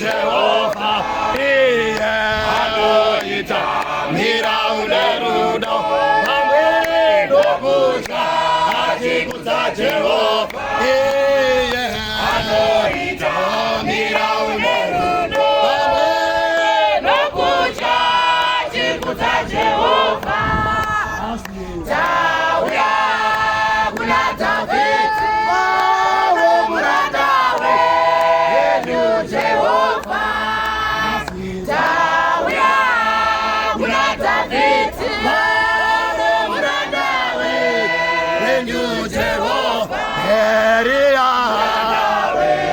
Jehova, iye anoita miraune rudo, pamweno kutya achikudza Jehova, iye anoita miraune rudo, pamweno kutya achikudza Jehova. Tauya kuna Davhidhi, Maro muranda wenyu Jehova. Tauya kuna Davhidhi, Maro muranda wenyu Jehova. Eria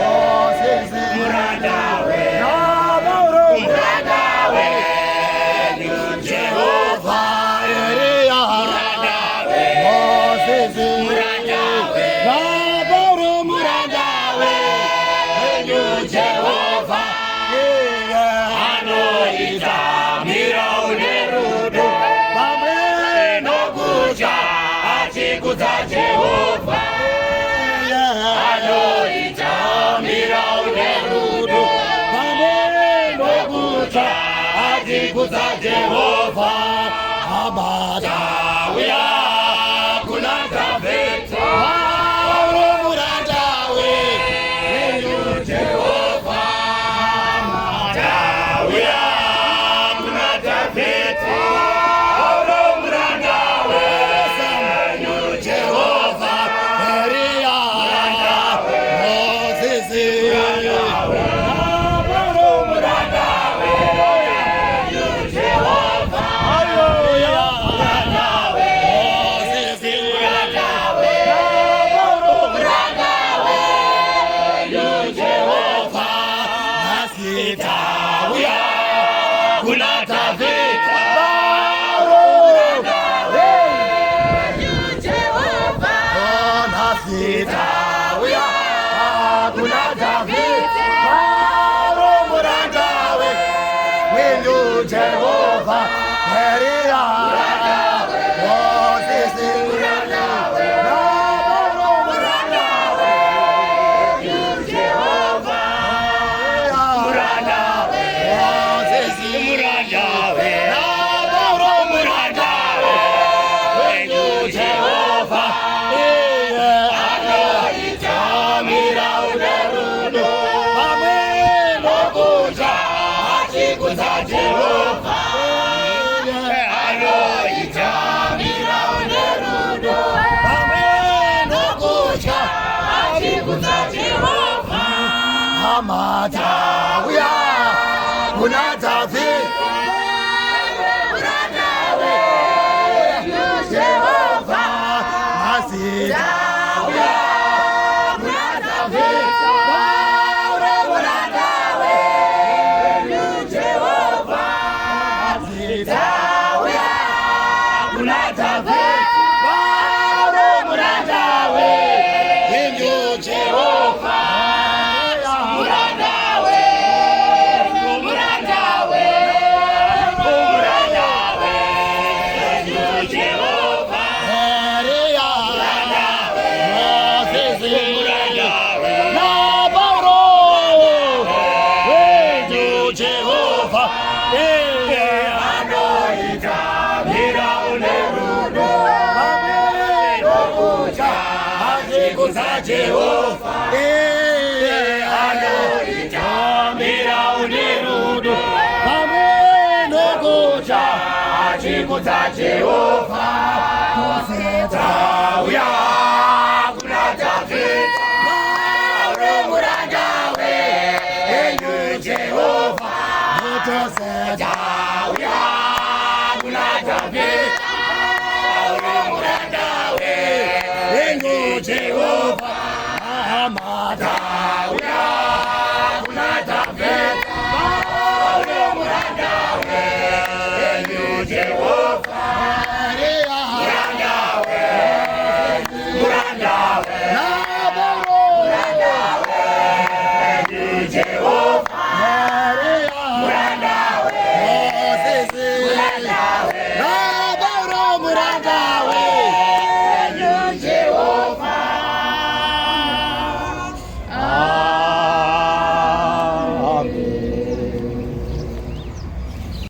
Moses muranda wenyu Jehova. Eria Moses muranda wenyu Jehova. Anoita miraune rudo, pamweno kutya achikudza Jehova. Anoita miraune rudo, pamweno kutya achikudza Jehova. Tauya kuna Davhidhi, Maro muranda wenyu Jehova. Tauya kuna Davhidhi, Maro muranda wenyu Jehova. Eria Moses Maro muranda wenyu Jehova. Tauya kuna Davhidhi, Maro muranda wenyu Jehova. Tauya kuna Davhidhi, Maro muranda wenyu Jehova. Eria Moses muranda Maro muranda wenyu Jehova. Jehova, iye anoita miraune rudo, pamweno kutya achikudza Jehova. Anoita miraune rudo, pamweno kutya achikudza Jehova. Tauya kuna Davhidhi, Jehova. Tauya kuna Davhidhi, Maro muranda wenyu Jehova. Tauya kuna Davhidhi, Maro muranda wenyu Jehova. Jehova, iye anoita miraune rudo, pamweno kutya achikudza Jehova. Tauya